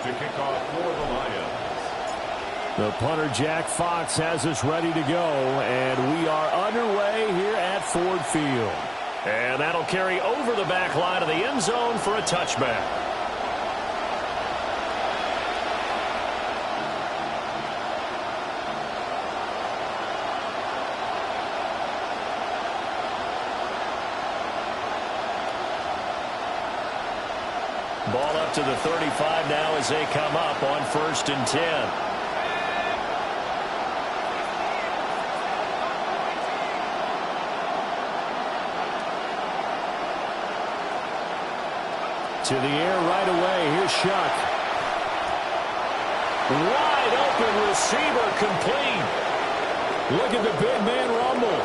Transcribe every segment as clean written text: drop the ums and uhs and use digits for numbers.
to kick off for the Lions. The punter, Jack Fox, has us ready to go, and we are underway here at Ford Field. And that'll carry over the back line of the end zone for a touchback. Ball up to the 35 now as they come up on 1st and 10. To the air right away. Here's Shuck. Wide open receiver complete. Look at the big man rumble.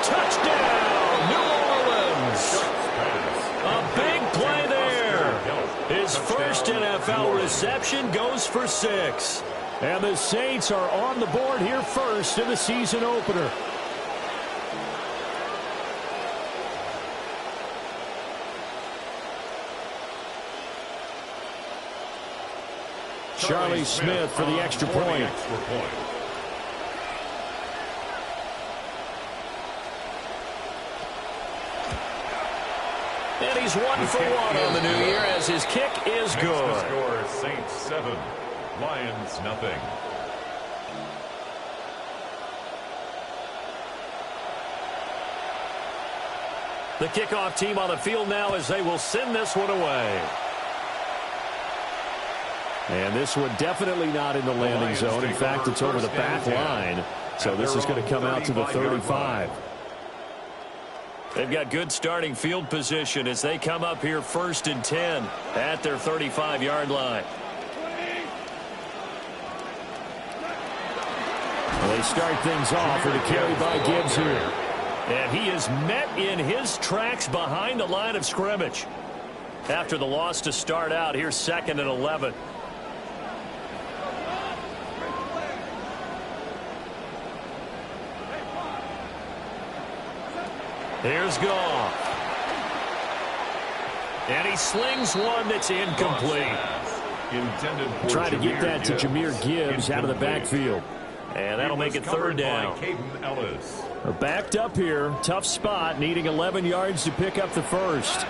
Touchdown, New Orleans. A big play there. His first NFL reception goes for 6. And the Saints are on the board here first in the season opener. Charlie Smith for the extra point. And he's 1 for 1 on the new year as his kick is good. The score, Saints 7, Lions nothing. The kickoff team on the field now as they will send this one away. And this one definitely not in the landing zone. In fact, it's over the back line. So this is going to come out to the 35. They've got good starting field position as they come up here 1st and 10 at their 35-yard line. Well, they start things off with a carry by Gibbs here. And he is met in his tracks behind the line of scrimmage. After the loss to start out, here's 2nd and 11. Here's Goff. And he slings one that's incomplete. Trying to get that to Jahmyr Gibbs out of the backfield. And that'll make it 3rd down. They're backed up here. Tough spot, needing 11 yards to pick up the first.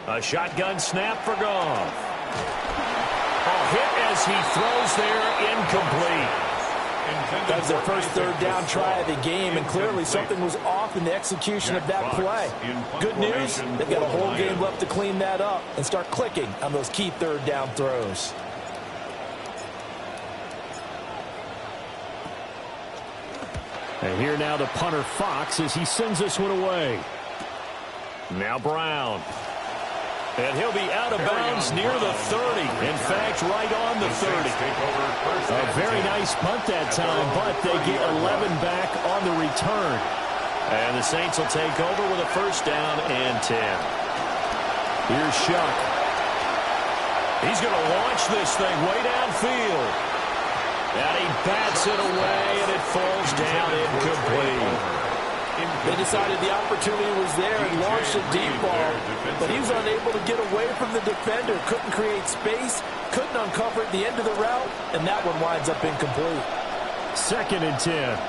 A shotgun snap for Goff. A hit as he throws there, incomplete. That was their first 3rd down try of the game, and clearly something was off in the execution of that play. Good news, they've got a whole game left to clean that up and start clicking on those key 3rd down throws. And here now the punter Fox as he sends this one away. Now Brown. And he'll be out of bounds near the 30. In fact, right on the 30. A very nice punt that time, but they get 11 back on the return. And the Saints will take over with a 1st down and 10. Here's Shuck. He's going to launch this thing way downfield. And he bats it away, and it falls down incomplete. They decided the opportunity was there and launched a deep ball, but he was unable to get away from the defender, couldn't create space, couldn't uncover at the end of the route, and that one winds up incomplete. 2nd and 10.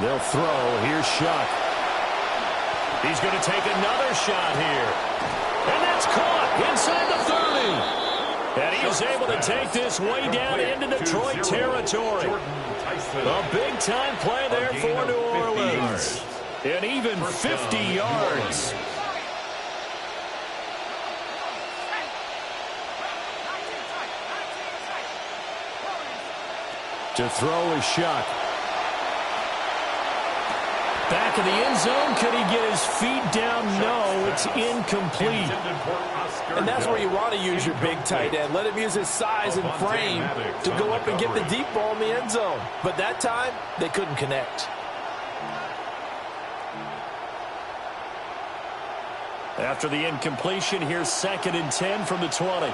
They'll throw. Here's Shuck. He's going to take another shot here. And that's caught inside the 30. And he is able to take this way down into Detroit territory. A big-time play there for New Orleans. And even 50 yards. To throw is Shuck. Back in the end zone. Could he get his feet down? No, it's incomplete. And that's where you want to use your big tight end. Let him use his size and frame to go up and get the deep ball in the end zone. But that time, they couldn't connect. After the incompletion, here's 2nd and 10 from the 20.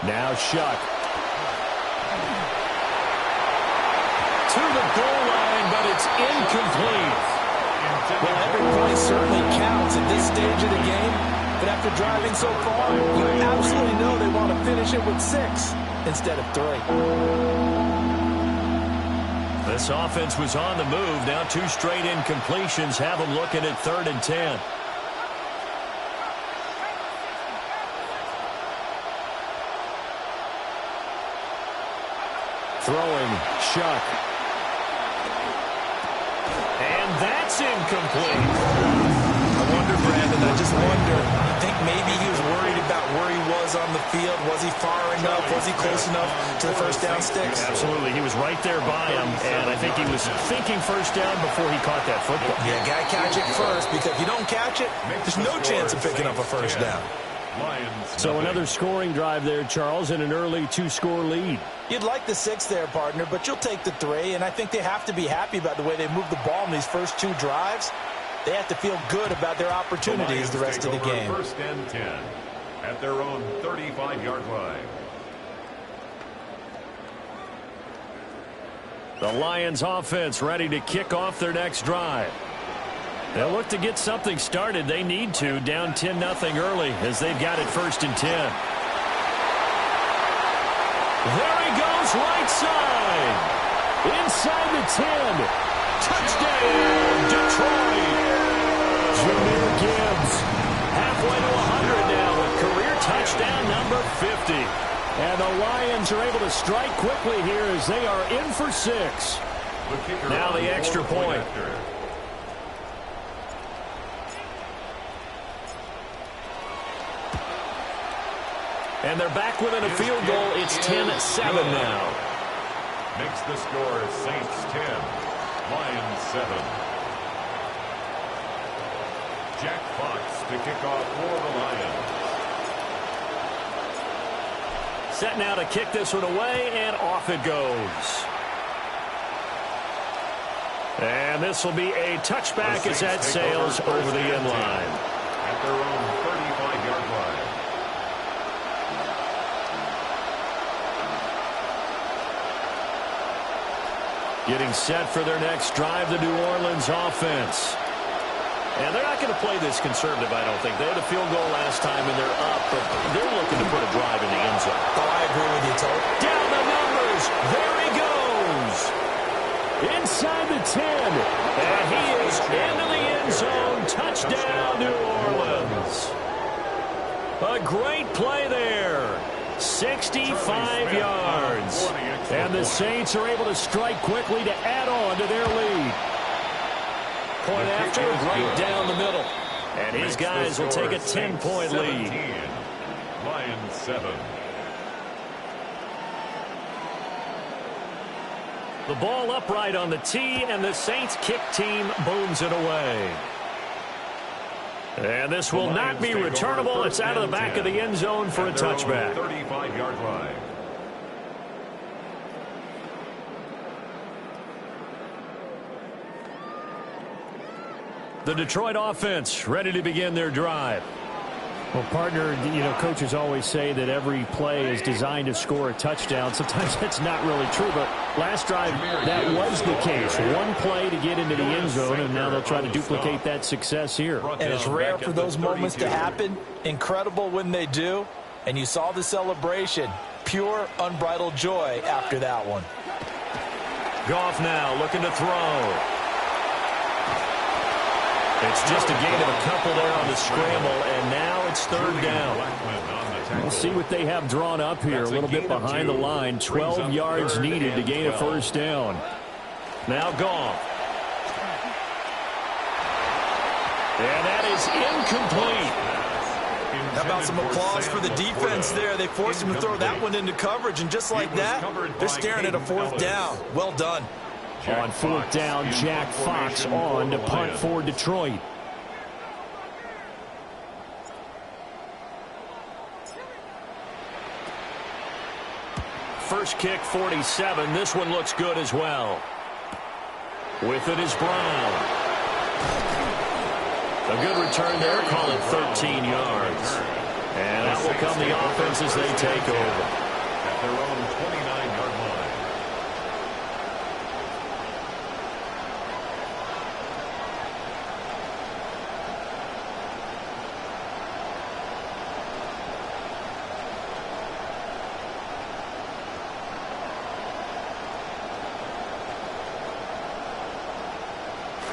Now Shuck. To the goal line, but it's incomplete. Well, every point certainly counts at this stage of the game, but after driving so far, you absolutely know they want to finish it with 6 instead of 3. This offense was on the move. Now 2 straight incompletions have them looking at 3rd and 10. Throwing, Shuck. And that's incomplete. I wonder, Brandon, I just wonder, you think maybe he was worried about where he was on the field? Was he far enough? Was he close enough to the first down sticks? Absolutely. He was right there by him, and I think he was thinking first down before he caught that football. Yeah, got to catch it first, because if you don't catch it, there's no chance of picking up a first down. So another scoring drive there, Charles, and an early 2-score lead. You'd like the 6 there, partner, but you'll take the 3, and I think they have to be happy about the way they moved the ball in these first 2 drives. They have to feel good about their opportunities the rest of the game. 1st and 10 at their own 35-yard line. The Lions offense ready to kick off their next drive. They'll look to get something started. They need to, down 10-0 early as they've got it 1st and 10. There he goes, right side. Inside the 10. Touchdown, Detroit. Jahmyr Gibbs halfway to 100 now with career touchdown number 50. And the Lions are able to strike quickly here as they are in for 6. Now the extra point. And they're back within a field goal. It's 10-7 now. Makes the score Saints 10, Lions 7. Jack Fox to kick off for the Lions. Set now to kick this one away, and off it goes. And this will be a touchback as that sails over the end line. At their own 35-yard line. Getting set for their next drive, the New Orleans offense. And they're not going to play this conservative, I don't think. They had a field goal last time, and they're up, but they're looking to put a drive in the end zone. Oh, I agree with you, Todd. Down the numbers. There he goes. Inside the 10. And he is into the end zone. Touchdown, New Orleans. A great play there. 65 yards. And the Saints are able to strike quickly to add on to their lead. Point after, right down the middle. And his guys will take a 10-point lead. Lions 7. The ball upright on the tee, and the Saints kick team booms it away. And this will not be returnable. It's out of the back of the end zone for a touchback. 35-yard line. The Detroit offense ready to begin their drive. Well, partner, coaches always say that every play is designed to score a touchdown. Sometimes that's not really true, but last drive, that was the case. One play to get into the end zone, and now they'll try to duplicate that success here. And it's rare for those moments to happen. Incredible when they do. And you saw the celebration. Pure, unbridled joy after that one. Goff now looking to throw. It's just a gain of a couple there on the scramble, and now it's 3rd down. We'll see what they have drawn up here. A little bit behind the line. 12 yards needed to gain a 1st down. Now Goff. And that is incomplete. How about some applause for the defense there? They forced him to throw that one into coverage, and just like that, they're staring at a 4th down. Well done. On 4th down, Jack Fox on to punt for Detroit. First kick, 47. This one looks good as well. With it is Brown. A good return there, call it 13 yards. And out will come the offense as they take over. At their own 29-yard line.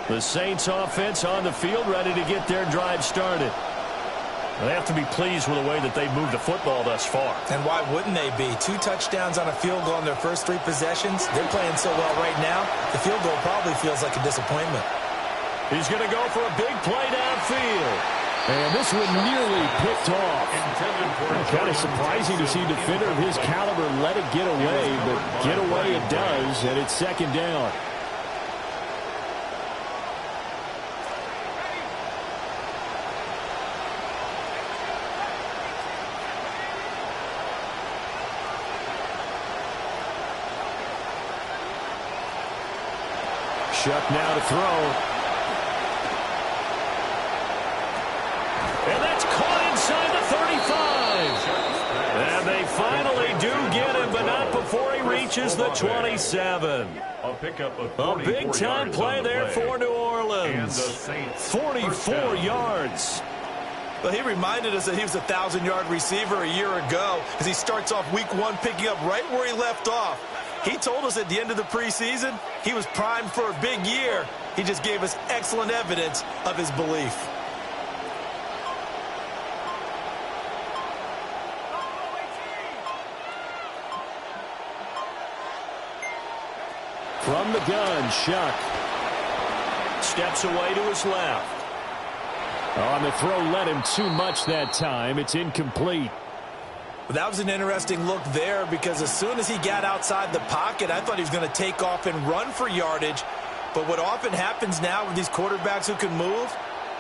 The Saints offense on the field, ready to get their drive started. They have to be pleased with the way that they've moved the football thus far. And why wouldn't they be? 2 touchdowns on a field goal in their first 3 possessions. They're playing so well right now, the field goal probably feels like a disappointment. He's going to go for a big play downfield. And this one nearly picked off. Kind of surprising to see a defender of his caliber let it get away, but get away it does, and it's second down. Shuck now to throw. And that's caught inside the 35. And they finally do get him, but not before he reaches the 27. A pickup of A big-time play there for New Orleans. 44 yards. Well, he reminded us that he was a 1,000-yard receiver a year ago as he starts off week 1 picking up right where he left off. He told us at the end of the preseason he was primed for a big year. He just gave us excellent evidence of his belief. From the gun, Shuck. Steps away to his left. On the throw, led him too much that time. It's incomplete. But that was an interesting look there because as soon as he got outside the pocket, I thought he was going to take off and run for yardage. But what often happens now with these quarterbacks who can move,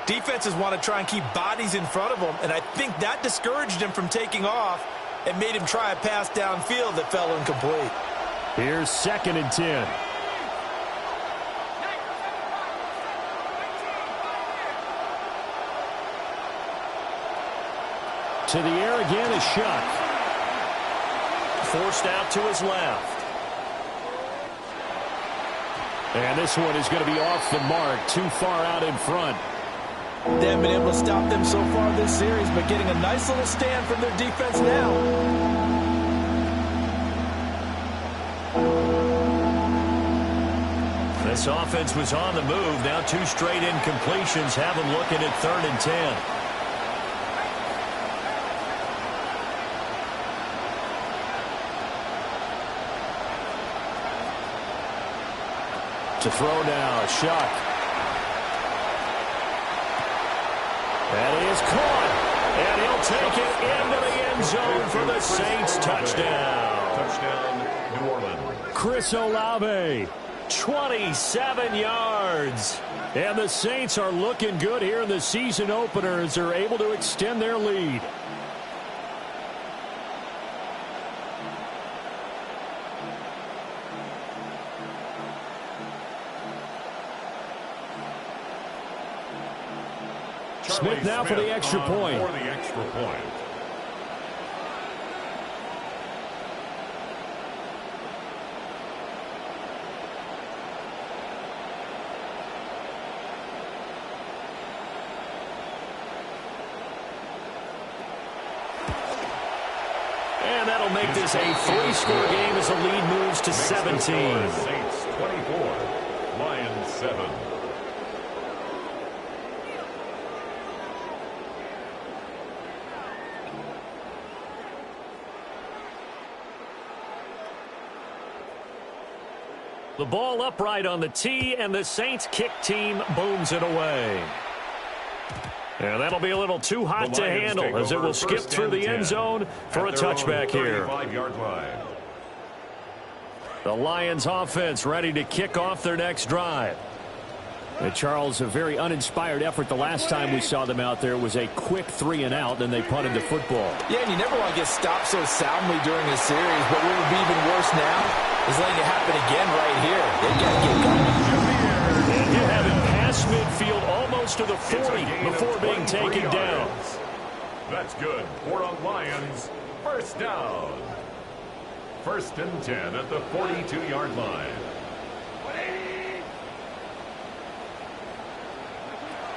defenses want to try and keep bodies in front of them. And I think that discouraged him from taking off and made him try a pass downfield that fell incomplete. Here's 2nd and 10. To the air again is Shuck. Forced out to his left. And this one is going to be off the mark, too far out in front. They haven't been able to stop them so far this series, but getting a nice little stand from their defense now. This offense was on the move. Now 2 straight incompletions have them looking at 3rd and 10. To throw now, Shuck. And he is caught. And he'll take it into the end zone for the Saints touchdown. Touchdown, New Orleans. Chris Olave. 27 yards. And the Saints are looking good here in the season opener as they're able to extend their lead. Smith now for the extra point. For the extra point. And that'll make this a 3-score game as the lead moves to 17. Saints 24, Lions 7. The ball upright on the tee, and the Saints kick team booms it away. And that'll be a little too hot to handle as it will skip through the end zone for a touchback here. The Lions offense ready to kick off their next drive. And Charles, a very uninspired effort the last time we saw them out there was a quick 3-and-out, and they punted the football. Yeah, and you never want to get stopped so soundly during a series, but what would be even worse now is letting it happen again right here. They've got to get going. And you have it past midfield almost to the 40 before being taken down. That's good for a Lions first down. 1st and 10 at the 42-yard line.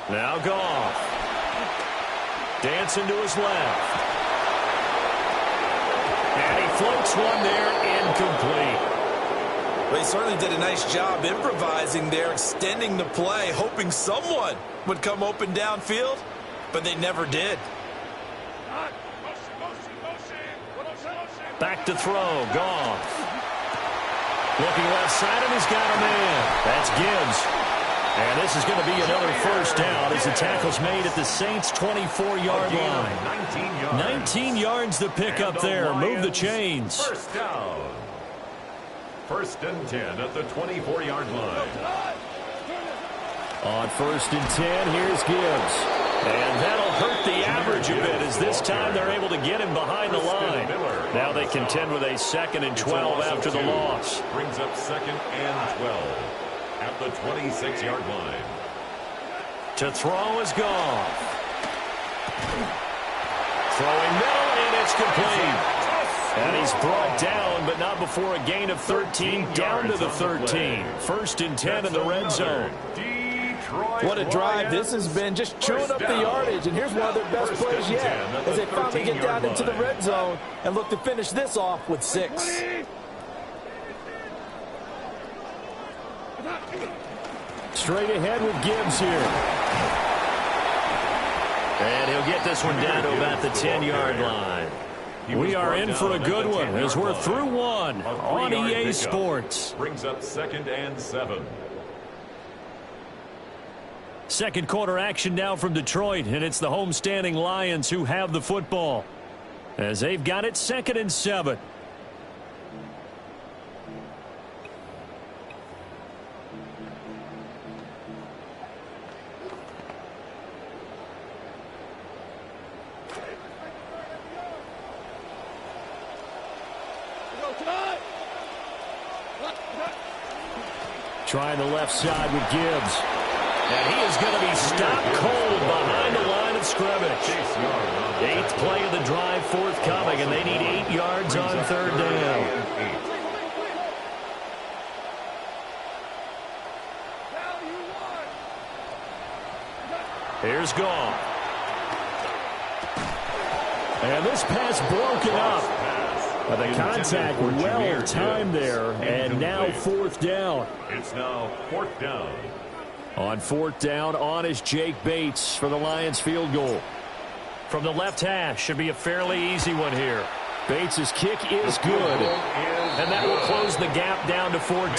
Now Goff. Dancing to his left. And he floats one there, incomplete. Well, he certainly did a nice job improvising there, extending the play, hoping someone would come open downfield, but they never did. Back to throw, Goff. Looking left side, and he's got a man. That's Gibbs. And this is going to be another first down as the tackle's made at the Saints' 24-yard line. 19 yards to pick up there. Move the chains. First down. 1st and 10 at the 24-yard line. On 1st and 10, here's Gibbs. And that'll hurt the average a bit as this time they're able to get him behind the line. Now they contend with a 2nd and 12 after the loss. Brings up 2nd and 12 at the 26-yard line. To throw is Goff. Throwing middle, and it's complete. And he's brought down, but not before a gain of 13, down to the 13. 1st and 10 in the red zone. What a drive this has been, just chewing up the yardage. And here's one of their best plays yet as they finally get down into the red zone and look to finish this off with 6. Straight ahead with Gibbs here. And he'll get this one down to about the 10-yard line. We are in for a good one as we're through one on EA Sports. Brings up 2nd and 7. Second quarter action now from Detroit, and it's the homestanding Lions who have the football as they've got it 2nd and 7. Trying the left side with Gibbs. And he is going to be stopped cold behind the line of scrimmage. 8th play of the drive forthcoming, and they need 8 yards on 3rd down. Here's Goff. And this pass broken up. But the contact well timed there, and now 4th down. It's now 4th down. On 4th down, on is Jake Bates for the Lions field goal. From the left hash, should be a fairly easy one here. Bates' kick is good. And that will close the gap down to 14.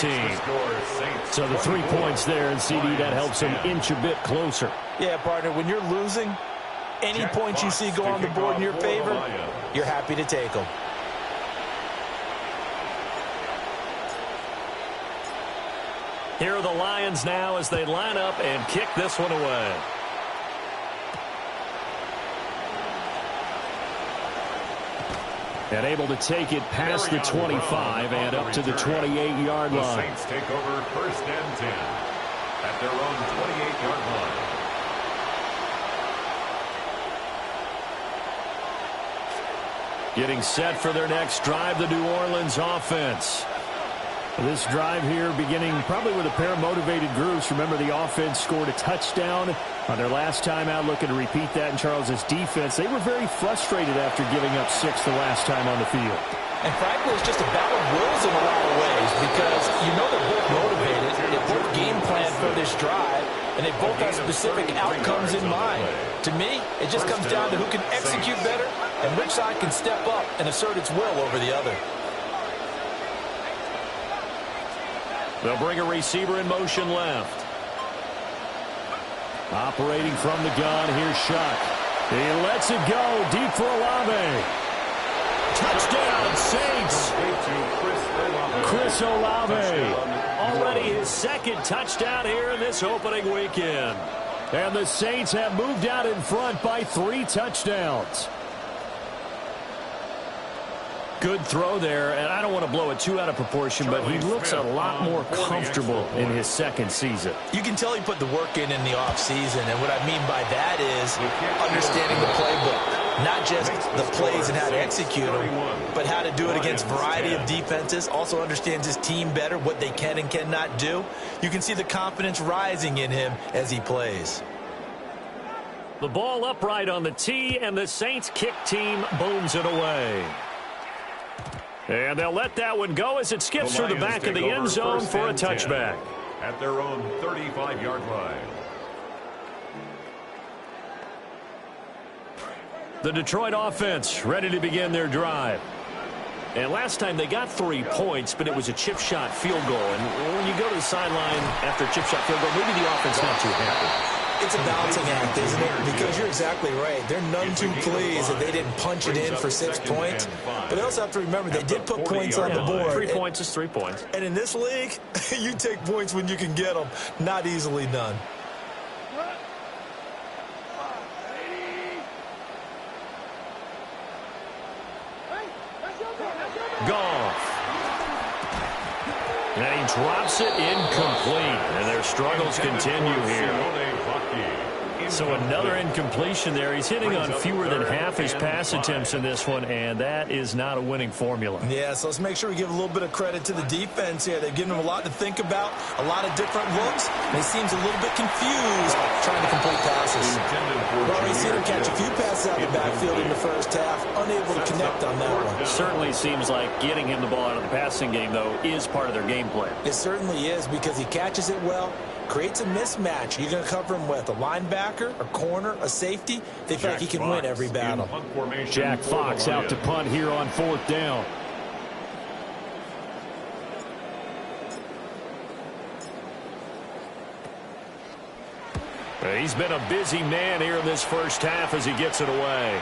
So the 3 points there, and CD, that helps them inch a bit closer. Yeah, partner, when you're losing, any points you see go on the board in your favor, you're happy to take them. Here are the Lions now as they line up and kick this one away. And able to take it past the 25 and up to the 28-yard line. The Saints take over 1st and 10 at their own 28-yard line. Getting set for their next drive, the New Orleans offense. This drive here beginning probably with a pair of motivated groups. Remember, the offense scored a touchdown on their last time out, looking to repeat that in Charles' defense. They were very frustrated after giving up 6 the last time on the field. And frankly, it's just a battle of wills in a lot of ways because you know they're both motivated, they both game plan for this drive, and they both have specific outcomes in mind. To me, it just comes down to who can execute better and which side can step up and assert its will over the other. They'll bring a receiver in motion left. Operating from the gun, here's Shuck. He lets it go deep for Olave. Touchdown, Saints. Chris Olave. Already his 2nd touchdown here in this opening weekend. And the Saints have moved out in front by 3 touchdowns. Good throw there, and I don't want to blow it too out of proportion, but he looks a lot more comfortable in his 2nd season. You can tell he put the work in the offseason, and what I mean by that is understanding the playbook, Not just the plays and how to execute them, but how to do it against a variety of defenses. Also understands his team better, what they can and cannot do. You can see the confidence rising in him as he plays. The ball upright on the tee, and the Saints kick team booms it away. And they'll let that one go as it skips through the back of the end zone for a touchback. At their own 35-yard line. The Detroit offense ready to begin their drive. And last time they got 3 points, but it was a chip shot field goal. And when you go to the sideline after a chip shot field goal, maybe the offense not too happy. It's a balancing act, isn't it? Because you're exactly right. They're none too pleased that they didn't punch it in for 6 points. But they also have to remember they did put points on the board. 3 points is 3 points. And in this league, you take points when you can get them. Not easily done. Goff. And he drops it incomplete. And their struggles continue here. So another incompletion there. He's hitting on fewer than half his pass attempts in this one, and that is not a winning formula. Yeah, so let's make sure we give a little bit of credit to the defense here. They've given him a lot to think about, a lot of different looks, and he seems a little bit confused trying to complete passes. Well, we've seen him catch a few passes out of the backfield in the first half, unable to connect on that one. It certainly seems like getting him the ball out of the passing game, though, is part of their game plan. It certainly is, because he catches it well, creates a mismatch. You're going to cover him with a linebacker, a corner, a safety. They feel like he can win every battle. Jack Fox out to punt here on 4th down. He's been a busy man here in this first half as he gets it away.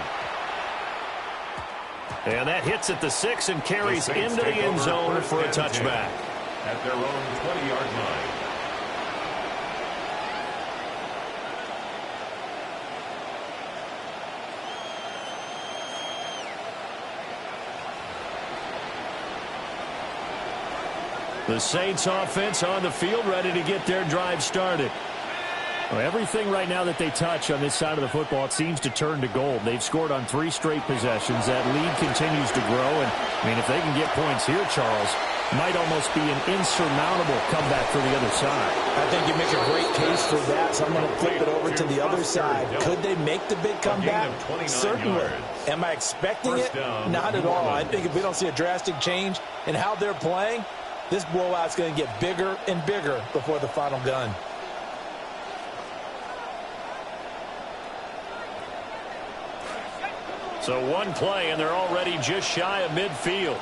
And that hits at the 6 and carries into the end zone for a touchback. At their own 20-yard line. The Saints offense on the field ready to get their drive started. Well, everything right now that they touch on this side of the football, it seems to turn to gold. They've scored on 3 straight possessions. That lead continues to grow. And, I mean, if they can get points here, Charles, might almost be an insurmountable comeback for the other side. I think you make a great case for that, so I'm going to flip it over to the other side. Could they make the big comeback? Certainly. Am I expecting it? Not at all. I think if we don't see a drastic change in how they're playing, this blowout's going to get bigger and bigger before the final gun. So one play, and they're already just shy of midfield.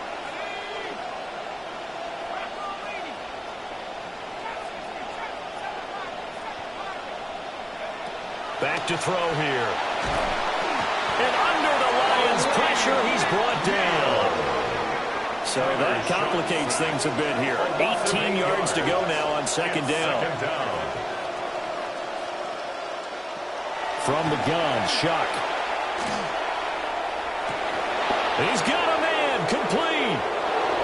Back to throw here. And under the Lions' pressure, he's brought down. So that complicates things a bit here. 18 yards to go now on 2nd down. From the gun, Shuck. He's got a man, complete.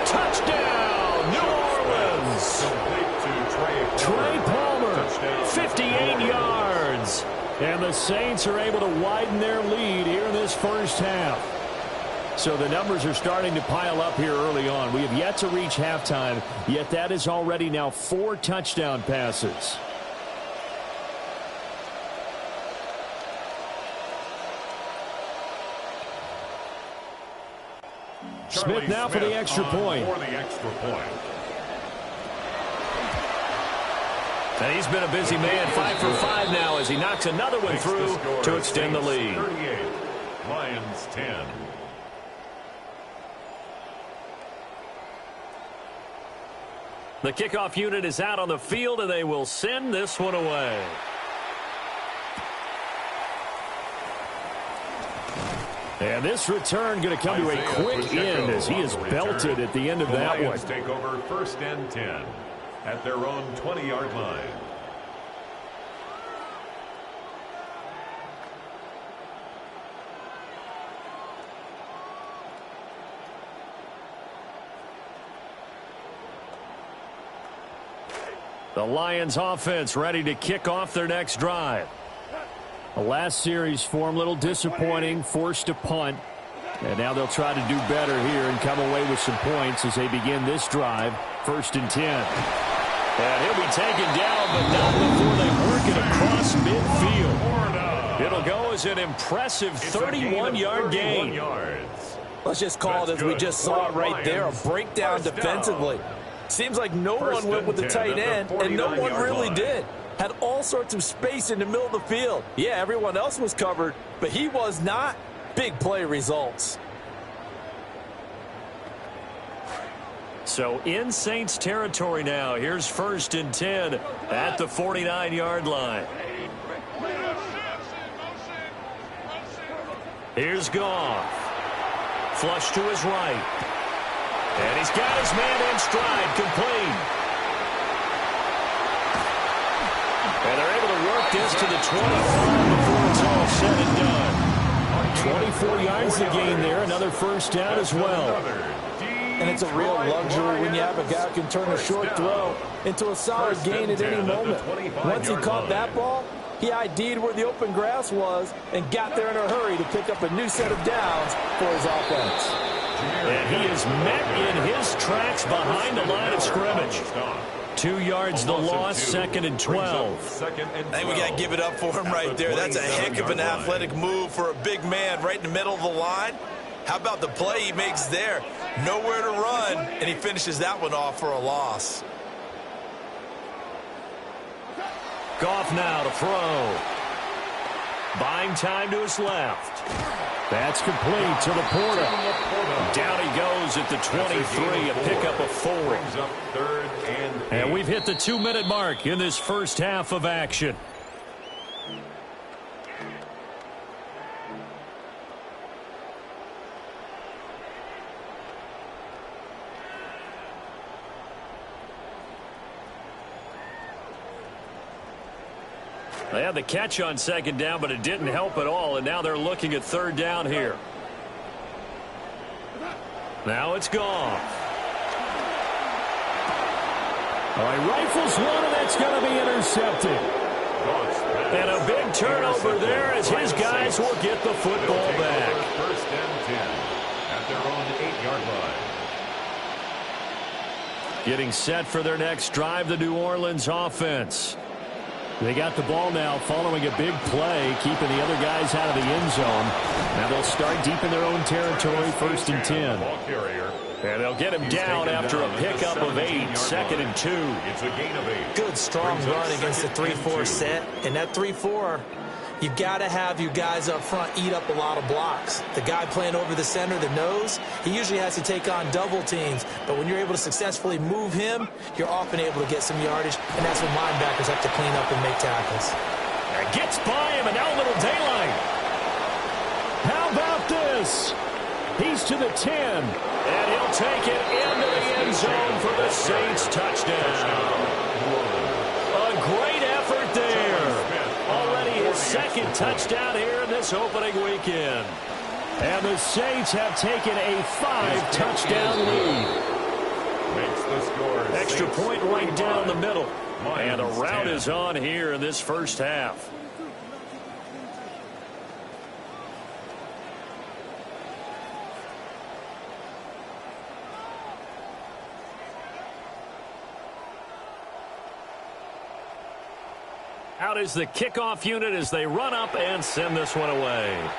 Touchdown, New Orleans. Trey Palmer, 58 yards. And the Saints are able to widen their lead here in this first half. So the numbers are starting to pile up here early on. We have yet to reach halftime, yet that is already now 4 touchdown passes. Smith now for the extra point. And he's been a busy man, 5 for 5 now as he knocks another one through to extend the lead. 38, Lions 10. The kickoff unit is out on the field, and they will send this one away. And this return going to come to a quick end as he is belted at the end of that one. Take over 1st and 10 at their own 20-yard line. The Lions offense ready to kick off their next drive. The last series for him, a little disappointing, forced a punt. And now they'll try to do better here and come away with some points as they begin this drive. 1st and 10. And he'll be taken down, but not before they work it across midfield. It'll go as an impressive 31-yard gain. Let's just call it as we just saw it right there, a breakdown defensively. Seems like no one went with the tight end, and no one really did. Had all sorts of space in the middle of the field. Yeah, everyone else was covered, but he was not. Big play results. So in Saints territory now. Here's 1st and 10 at the 49-yard line. Here's Goff. Flush to his right. And he's got his man in stride, complete. And they're able to work this to the 25 before it's all said and done. 24 yards to gain there. Another 1st down as well. And it's a real luxury when you have a guy who can turn a short throw into a solid gain at any moment. Once he caught that ball, he ID'd where the open grass was and got there in a hurry to pick up a new set of downs for his offense. And he is met in his tracks behind the line of scrimmage. 2 yards the loss, 2nd and 12. I think we got to give it up for him right there. That's a heck of an athletic move for a big man right in the middle of the line. How about the play he makes there? Nowhere to run, and he finishes that one off for a loss. Goff now to throw. Buying time to his left. That's complete to Laporta. Down he goes at the 23, a pickup of 4. And we've hit the 2-minute mark in this first half of action. They had the catch on 2nd down, but it didn't help at all, and now they're looking at 3rd down here. Now it's Goff. All right, rifles one, and that's going to be intercepted. And a big turnover there as his guys will get the football back. 1st and 10 at their own 8-yard line. Getting set for their next drive, the New Orleans offense. They got the ball now following a big play, keeping the other guys out of the end zone. Now they'll start deep in their own territory, 1st and 10. And they'll get him down after a pickup of 8, 2nd and 2. It's a gain of 8. Good, strong run against the 3-4 set. And that 3-4, you've got to have you guys up front eat up a lot of blocks. The guy playing over the center, the nose, he usually has to take on double teams. But when you're able to successfully move him, you're often able to get some yardage. And that's when linebackers have to clean up and make tackles. And gets by him, and now a little daylight. How about this? He's to the 10. And he'll take it into the end zone for the Saints touchdown. A great effort there. Already his 2nd touchdown here in this opening weekend. And the Saints have taken a 5-touchdown lead. Makes the score. Extra point right down the middle. And a rout is on here in this first half. Out is the kickoff unit as they run up and send this one away.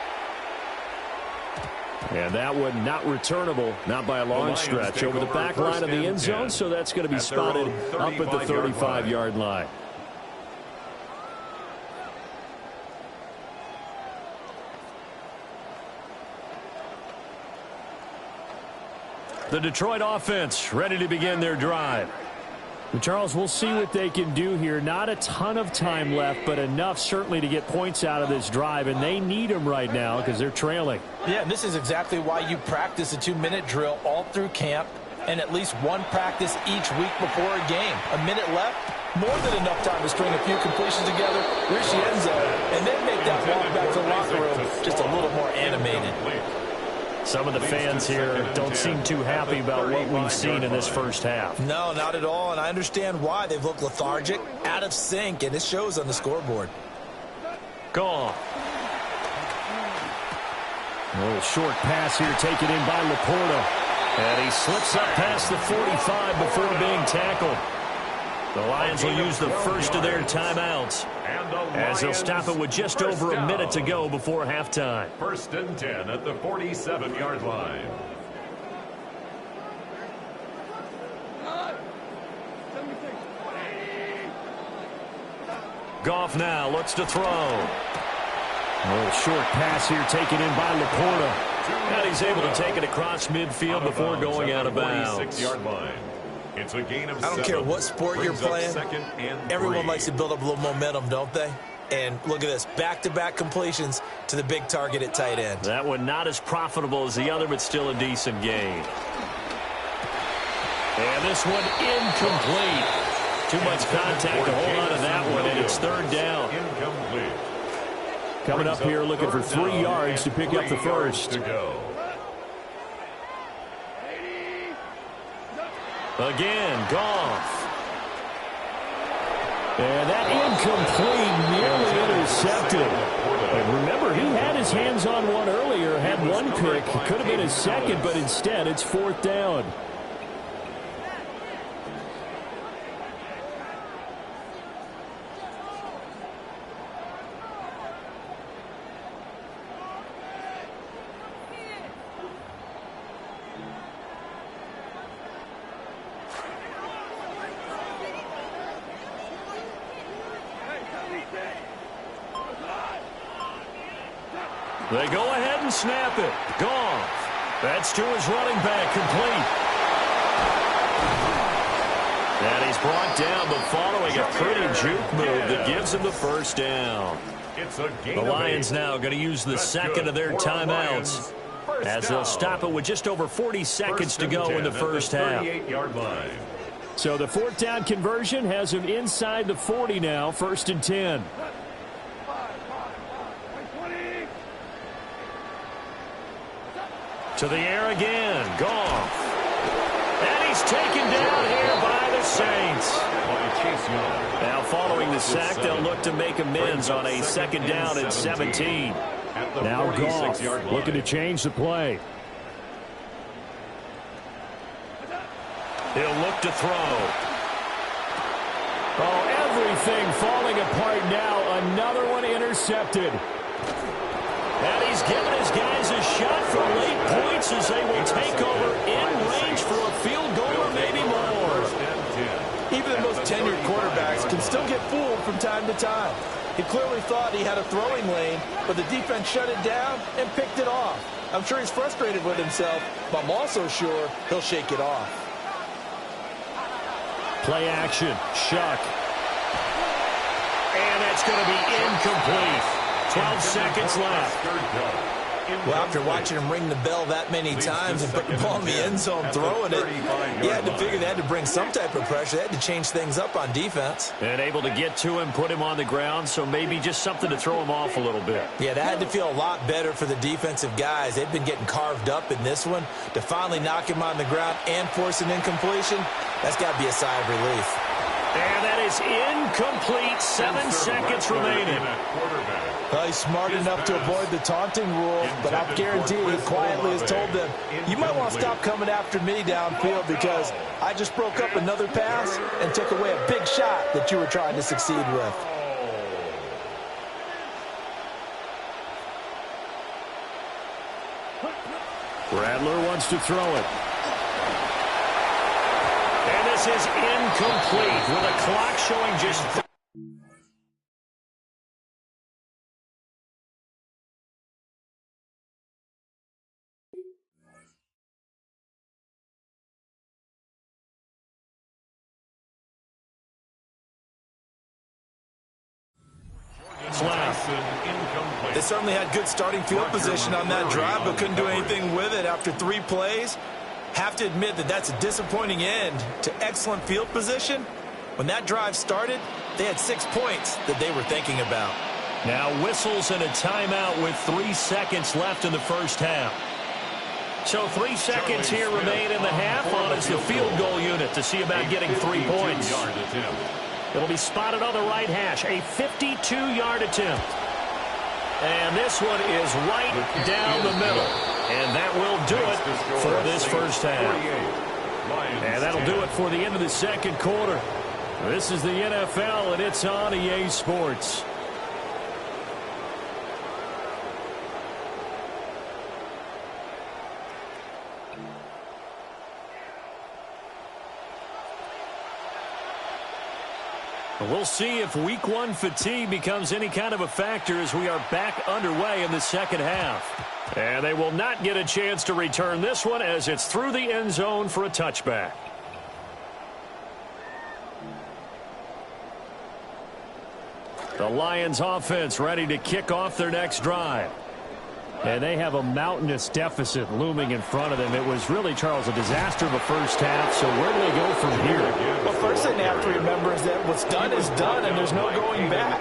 And that one not returnable, not by a long stretch, over the back line of the end zone, so that's going to be spotted up at the 35-yard line. The Detroit offense ready to begin their drive. Charles, we'll see what they can do here. Not a ton of time left, but enough certainly to get points out of this drive, and they need them right now because they're trailing. Yeah, and this is exactly why you practice a 2-minute drill all through camp and at least one practice each week before a game. A minute left, more than enough time to string a few completions together, reach the end zone, and then make that walk back to the locker room just a little more animated. Some of the fans here don't seem too happy about what we've seen in this first half. No, not at all, and I understand why. They've looked lethargic, out of sync, and it shows on the scoreboard. Goff. A little short pass here taken in by Laporta. And he slips up past the 45 before being tackled. The Lions will use the first of their timeouts as they'll stop it with just over a minute to go before halftime. 1st and 10 at the 47-yard line. Goff now looks to throw. A little short pass here taken in by Laporta. And he's able to take it across midfield before going out of bounds. 46-yard line. It's a gain of 7. I don't care what sport you're playing. Everyone likes to build up a little momentum, don't they? And look at this, back-to-back completions to the big target at tight end. That one not as profitable as the other, but still a decent gain. And this one incomplete. Too much contact to hold on to that one, and it's 3rd down. Incomplete. Coming up here looking for 3 yards to pick up the first. Again, Goff. And that incomplete, nearly intercepted. And remember, he had his hands on one earlier, had one pick. Could have been his second, but instead it's 4th down. They go ahead and snap it. Goff. That's to his running back, complete. And he's brought down, but following a pretty juke move that gives him the first down. The Lions now going to use the second of their timeouts as they'll stop it with just over 40 seconds to go in the first half. So the 4th down conversion has him inside the 40 now, 1st and 10. To the air again, Goff. And he's taken down here by the Saints. Now following the sack, they'll look to make amends on a 2nd down and 17. Now Goff looking to change the play. He'll look to throw. Oh, everything falling apart now. Another one intercepted. And he's given his guys a shot for late points as they will take over in range for a field goal or maybe more. Even the most tenured quarterbacks can still get fooled from time to time. He clearly thought he had a throwing lane, but the defense shut it down and picked it off. I'm sure he's frustrated with himself, but I'm also sure he'll shake it off. Play action, Shuck. And that's going to be incomplete. 12 seconds left. Well, after watching him ring the bell that many times and put the ball in the end zone throwing it, you had to figure they had to bring some type of pressure. They had to change things up on defense. And able to get to him, put him on the ground, so maybe just something to throw him off a little bit. Yeah, that had to feel a lot better for the defensive guys. They've been getting carved up in this one. To finally knock him on the ground and force an incompletion, that's got to be a sigh of relief. And that is incomplete. 7 seconds remaining. Well, he's smart enough to avoid the taunting rule, but I'll guarantee he quietly has told them, you might want to stop coming after me downfield because I just broke up another pass and took away a big shot that you were trying to succeed with. Rattler wants to throw it. And this is incomplete with a clock showing just... They certainly had good starting field position on that drive, but couldn't do anything with it after 3 plays. Have to admit that that's a disappointing end to excellent field position. When that drive started, they had 6 points that they were thinking about. Now whistles and a timeout with 3 seconds left in the first half. So 3 seconds here remain in the half on as the field goal unit to see about getting 3 points. It'll be spotted on the right hash, a 52-yard attempt. And this one is right down the middle. And that will do it for this first half. And that'll do it for the end of the second quarter. This is the NFL, and it's on EA Sports. We'll see if week one fatigue becomes any kind of a factor as we are back underway in the second half. And they will not get a chance to return this one as it's through the end zone for a touchback. The Lions offense ready to kick off their next drive. And they have a mountainous deficit looming in front of them. It was really, Charles, a disaster of a first half. So where do they go from here? Well, first thing they have to remember is that what's done is done, and there's no going back.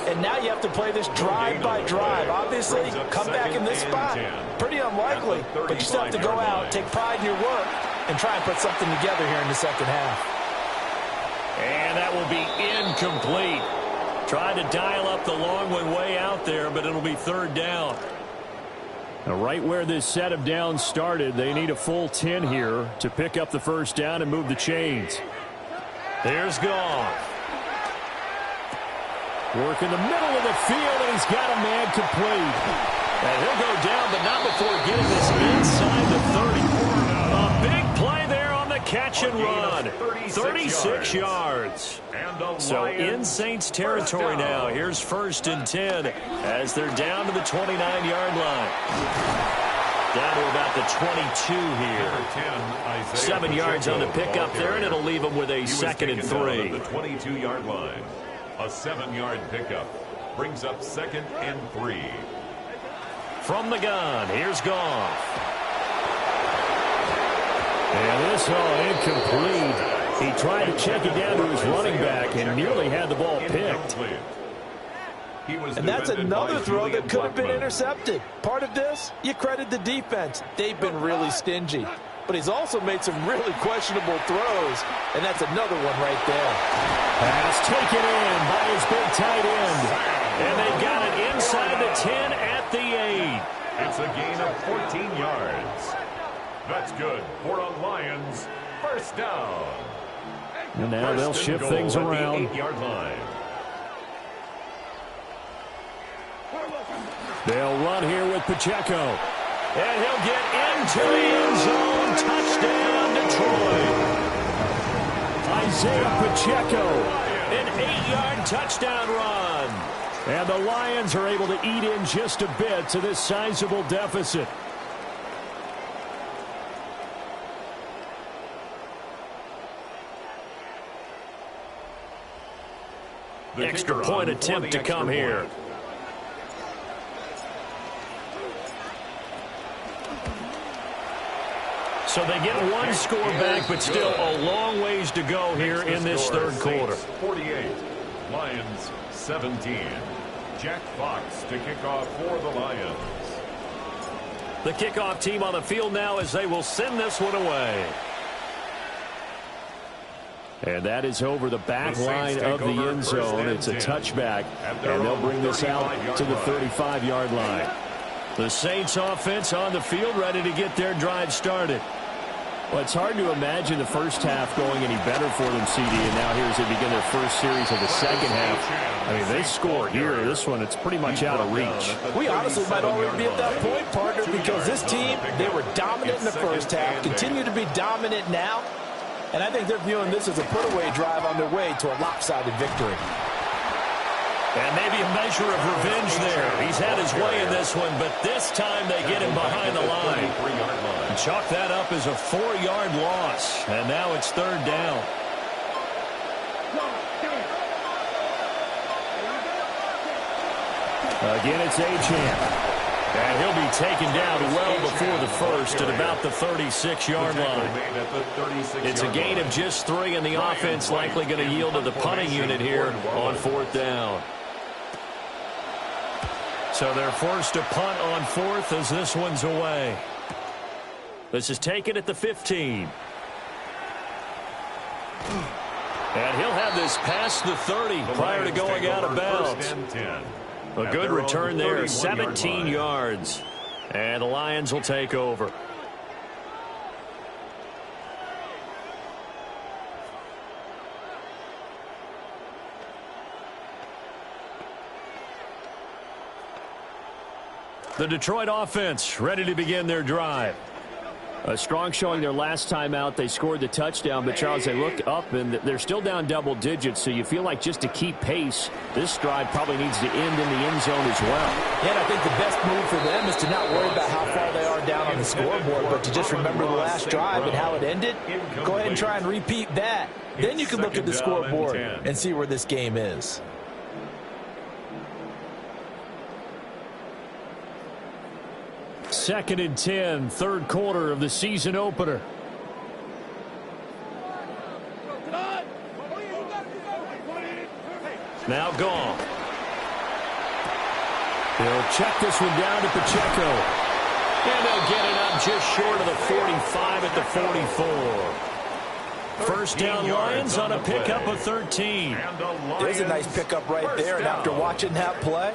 And now you have to play this drive by drive. Obviously, come back in this spot. Pretty unlikely, but you still have to go out, take pride in your work, and try and put something together here in the second half. And that will be incomplete. Tried to dial up the long one way out there, but it'll be third down. Now, right where this set of downs started, they need a full 10 here to pick up the first down and move the chains. There's Goff. Work in the middle of the field, and he's got a man complete. And he'll go down, but not before getting this inside the 30. A big play there on the catch and run. 36 yards. So in Saints territory now. Here's 1st and 10 as they're down to the 29-yard line. Down to about the 22 here. 7 yards on the pickup there, and it'll leave them with a 2nd and 3. The 22-yard line. A 7-yard pickup brings up 2nd and 3. From the gun, here's Goff. And this all incomplete. He tried to check it down to his running back and nearly had the ball picked. And that's another throw that could have been intercepted. Part of this, you credit the defense. They've been really stingy. But he's also made some really questionable throws, and that's another one right there. Pass taken in by his big tight end. And they've got it inside the 10 at the 8. It's a gain of 14 yards. That's good for a Lions first down. And now they'll shift things around. 8-yard line. They'll run here with Pacheco. And he'll get into the end zone. Touchdown, Detroit. Isaiah Pacheco. An 8-yard touchdown run. And the Lions are able to eat in just a bit to this sizable deficit. Extra point attempt to come here. So they get one score back, but still a long ways to go here in this third quarter. 48, Lions 17. Jack Fox to kick off for the Lions. The kickoff team on the field now as they will send this one away. And that is over the back line of the end zone. It's a touchback, and they'll bring this out to the 35-yard line. The Saints offense on the field ready to get their drive started. Well, it's hard to imagine the first half going any better for them, CD, and now here as they begin their first series of the second half. I mean, they score here. This one, it's pretty much out of reach. We honestly might already be at that point, partner, because this team, they were dominant in the first half, continue to be dominant now. And I think they're viewing this as a put-away drive on their way to a lopsided victory. And maybe a measure of revenge there. He's had his way in this one, but this time they get him behind the line. And chalk that up as a 4-yard loss. And now it's third down. Again, it's Achane. And he'll be taken down well before the first at about the 36-yard line. It's a gain of just 3, and the offense likely going to yield to the punting unit here on fourth down. So they're forced to punt on fourth as this one's away. This is taken at the 15. And he'll have this past the 30 prior to going out of bounds. A good return there, 17 yards. And the Lions will take over. The Detroit offense ready to begin their drive. A strong showing their last time out. They scored the touchdown, but Charles, they look up and they're still down double digits, so you feel like just to keep pace, this drive probably needs to end in the end zone as well. Yeah, and I think the best move for them is to not worry about how far they are down on the scoreboard, but to just remember the last drive and how it ended. Go ahead and try and repeat that. Then you can look at the scoreboard and see where this game is. Second and 10, third quarter of the season opener. Now gone. They'll check this one down to Pacheco. And they'll get it up just short of the 45 at the 44. First down Lions on a pickup of 13. There's a nice pickup right there, and after watching that play,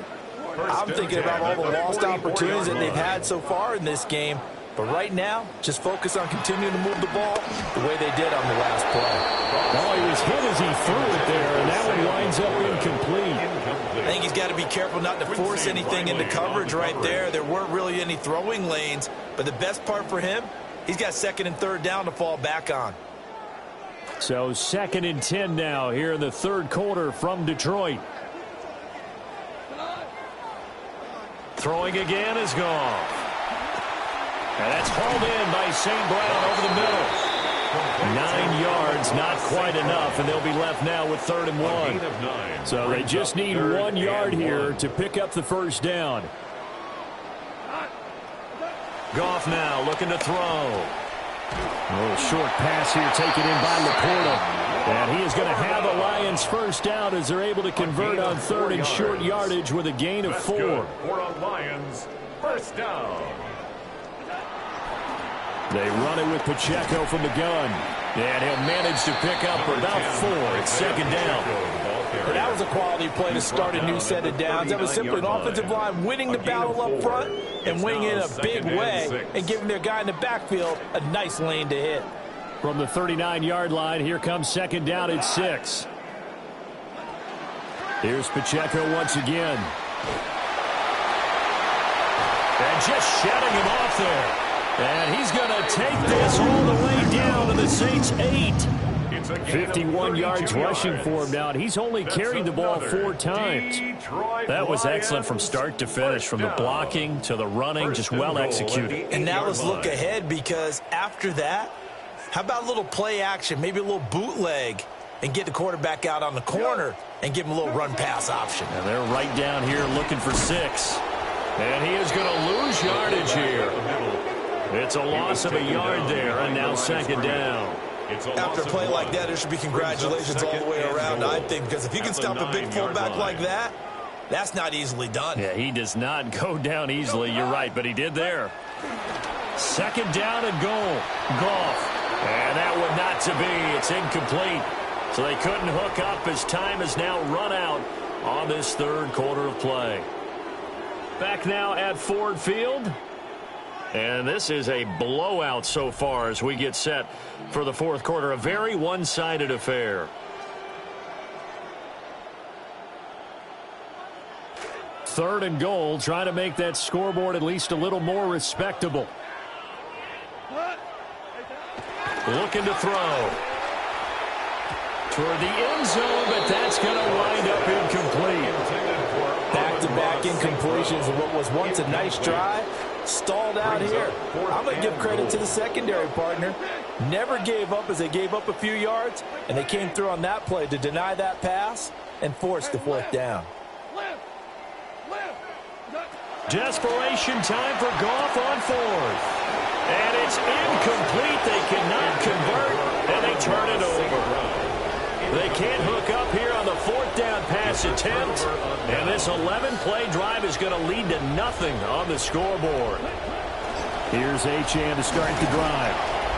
I'm thinking about all the lost opportunities that they've had so far in this game. But right now, just focus on continuing to move the ball the way they did on the last play. Oh, he was hit as he threw it there, and that one winds up incomplete. I think he's got to be careful not to force anything into coverage right there. There weren't really any throwing lanes, but the best part for him, he's got second and third down to fall back on. So second and 10 now here in the third quarter from Detroit. Throwing again is gone. And that's hauled in by St. Brown over the middle. 9 yards, not quite enough, and they'll be left now with 3rd and 1. So they just need 1 yard here to pick up the first down. Goff now looking to throw. A little short pass here taken in by Laporta. And he is going to have the Lions first down as they're able to convert on 3rd and short yardage with a gain of 4. For a Lions first down. They run it with Pacheco from the gun. And he'll manage to pick up about 4. It's second down. And that was a quality play to start a new set of downs. That was simply an offensive line winning the battle up front and winning it in a big way and giving their guy in the backfield a nice lane to hit. From the 39-yard line, here comes second down at 6. Here's Pacheco once again. And just shutting him off there. And he's going to take this all the way down to the Saints' 8. 51 yards rushing for him now, and he's only carried the ball 4 times. That was excellent from start to finish, from the blocking to the running, just well executed. And now let's look ahead, because after that, how about a little play action, maybe a little bootleg, and get the quarterback out on the corner and give him a little run-pass option. And they're right down here looking for 6. And he is going to lose yardage here. It's a loss of a yard there, and now second down. After a play like that, there should be congratulations all the way around, I think, because if you can stop a big fullback like that, that's not easily done. Yeah, he does not go down easily, you're right, but he did there. Second down and goal. Goff. And that one not to be. It's incomplete. So they couldn't hook up as time has now run out on this third quarter of play. Back now at Ford Field. And this is a blowout so far as we get set for the fourth quarter. A very one-sided affair. Third and goal, trying to make that scoreboard at least a little more respectable. Looking to throw. Toward the end zone, but that's going to wind up incomplete. Back-to-back incompletions of what was once a nice drive. Stalled out here. I'm going to give credit to the secondary partner. Never gave up as they gave up a few yards, and they came through on that play to deny that pass and force the fourth down. Desperation time for Goff on 4th. And it's incomplete. They cannot convert, and they turn it over. They can't hook up here on the 4th down pass attempt. And this 11-play drive is going to lead to nothing on the scoreboard. Here's Achane to start the drive.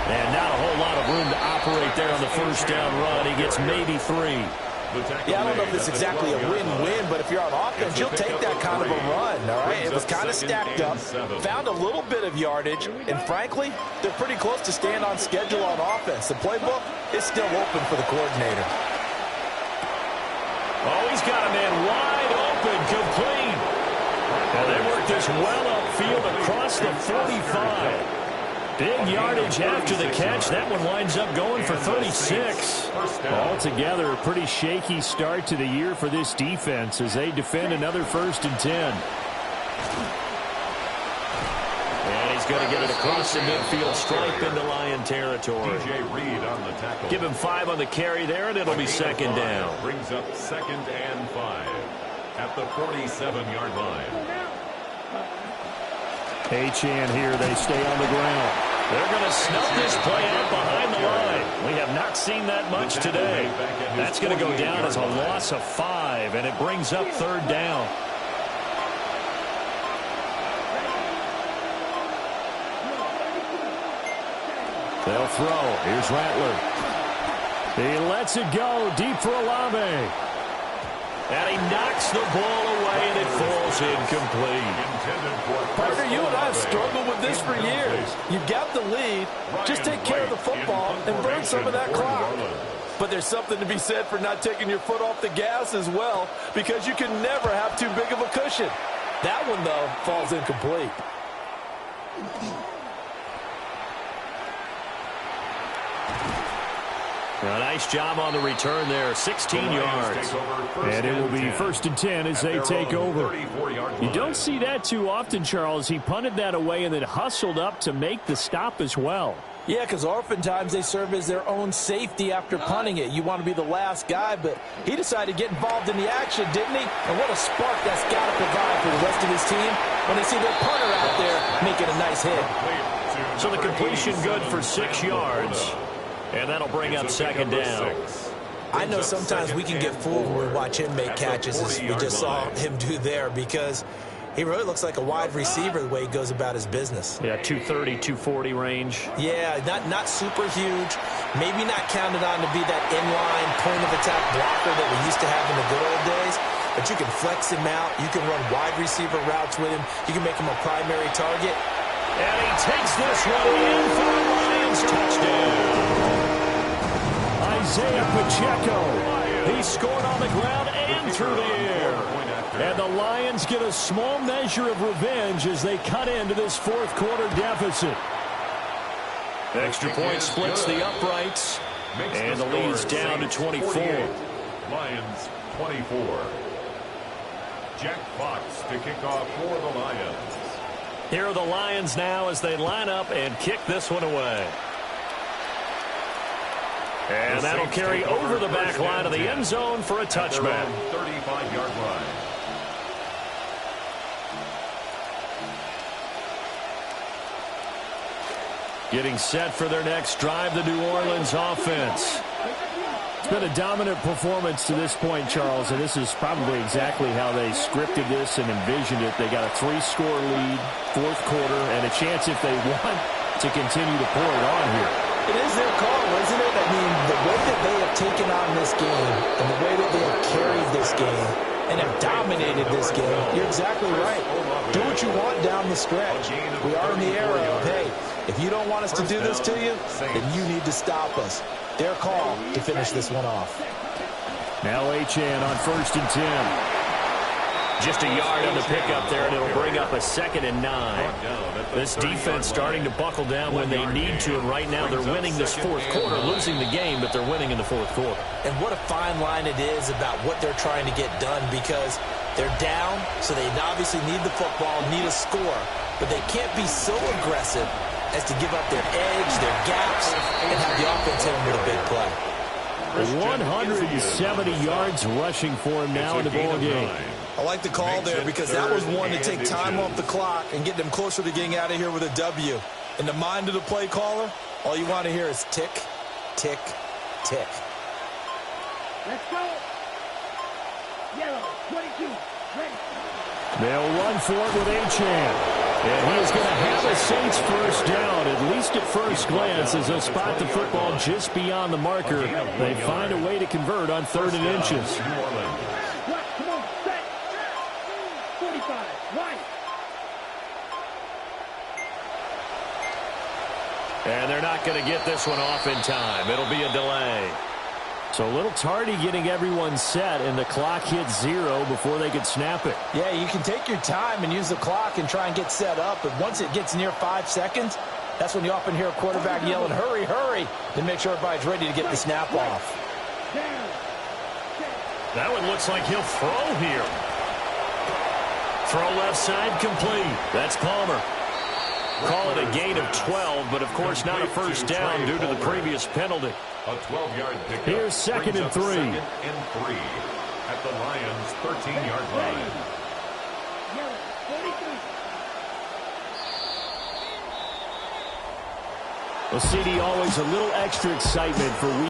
And not a whole lot of room to operate there on the first down run. He gets maybe 3. Yeah, I don't know if it's exactly a win-win, but if you're on offense, you'll take that kind of a run, all right? It was kind of stacked up, found a little bit of yardage, and frankly, they're pretty close to staying on schedule on offense. The playbook is still open for the coordinator. Oh, he's got a man wide open, complete. And they work this well upfield across the 45. Big yardage after the catch. That one winds up going for 36. Altogether, a pretty shaky start to the year for this defense as they defend another 1st and 10. And he's going to get it across the midfield stripe into Lion territory. DJ Reed on the tackle. Give him 5 on the carry there, and it'll be 2nd down. Brings up 2nd and 5 at the 47-yard line. Achane here. They stay on the ground. They're going to snuff this play out behind the line. We have not seen that much today. That's going to go down as a loss of 5, and it brings up 3rd down. They'll throw. Here's Rattler. He lets it go deep for Olave. And he knocks the ball away, and it falls incomplete. Partner, you and I have struggled with this for years. You've got the lead. Just take care of the football and burn some of that clock. But there's something to be said for not taking your foot off the gas as well, because you can never have too big of a cushion. That one, though, falls incomplete. A nice job on the return there, 16 yards. And it will be 1st and 10 as they take over. You don't see that too often, Charles. He punted that away and then hustled up to make the stop as well. Yeah, because oftentimes they serve as their own safety after punting it. You want to be the last guy, but he decided to get involved in the action, didn't he? And what a spark that's got to provide for the rest of his team when they see their punter out there making a nice hit. So the completion good for 6 yards. And that'll bring up 2nd down. I know sometimes we can get fooled when we watch him make catches, as we just saw him do there, because he really looks like a wide receiver the way he goes about his business. Yeah, 230, 240 range. Yeah, not super huge. Maybe not counted on to be that inline point-of-attack blocker that we used to have in the good old days, but you can flex him out. You can run wide receiver routes with him. You can make him a primary target. And he takes this one in for a Lions touchdown. Isaiah Pacheco. He scored on the ground and through the air. And the Lions get a small measure of revenge as they cut into this 4th quarter deficit. Extra point splits the uprights. And the lead's down to 24. Lions 24. Jack Fox to kick off for the Lions. Here are the Lions now as they line up and kick this one away. And that'll carry over the back line of the end zone for a touchback. 35-yard line. Getting set for their next drive, the New Orleans offense. It's been a dominant performance to this point, Charles, and this is probably exactly how they scripted this and envisioned it. They got a 3-score lead, 4th quarter, and a chance if they want to continue to pour it on here. It is their call, isn't it? I mean, the way that they have taken on this game and the way that they have carried this game and have dominated this game, you're exactly right. Do what you want down the stretch. We are in the era of, hey, if you don't want us to do this to you, then you need to stop us. Their call to finish this one off. Now Achane on 1st and 10. Just a yard on the pickup there, and it'll bring up a 2nd and 9. This defense starting to buckle down when they need to, and right now they're winning this 4th quarter, losing the game, but they're winning in the 4th quarter. And what a fine line it is about what they're trying to get done, because they're down, so they obviously need the football, need a score, but they can't be so aggressive as to give up their edge, their gaps, and have the offense hit them with a big play. 170 yards rushing for him now in the ball game. I like the call there because that was one to take time off the clock and get them closer to getting out of here with a W. In the mind of the play caller, all you want to hear is tick, tick, tick. Let's go. Yellow, 22, ready. They'll run for it with Achane. And he is going to have a Saints first down, at least at first glance, as they'll spot the football just beyond the marker. They find a way to convert on 3rd and inches. Come on, set. 45, right. And they're not going to get this one off in time. It'll be a delay. So a little tardy getting everyone set, and the clock hits 0 before they could snap it. Yeah, you can take your time and use the clock and try and get set up, but once it gets near 5 seconds, that's when you often hear a quarterback yelling, hurry, hurry, to make sure everybody's ready to get the snap off. That one looks like he'll throw here. Throw left side complete. That's Palmer. Call it a gain of 12, but of course not a first down due to the previous penalty. A 12-yard pickup. Here's 2nd and 3. 2nd and 3 at the Lions' 13-yard line. Well, CD, always a little extra excitement for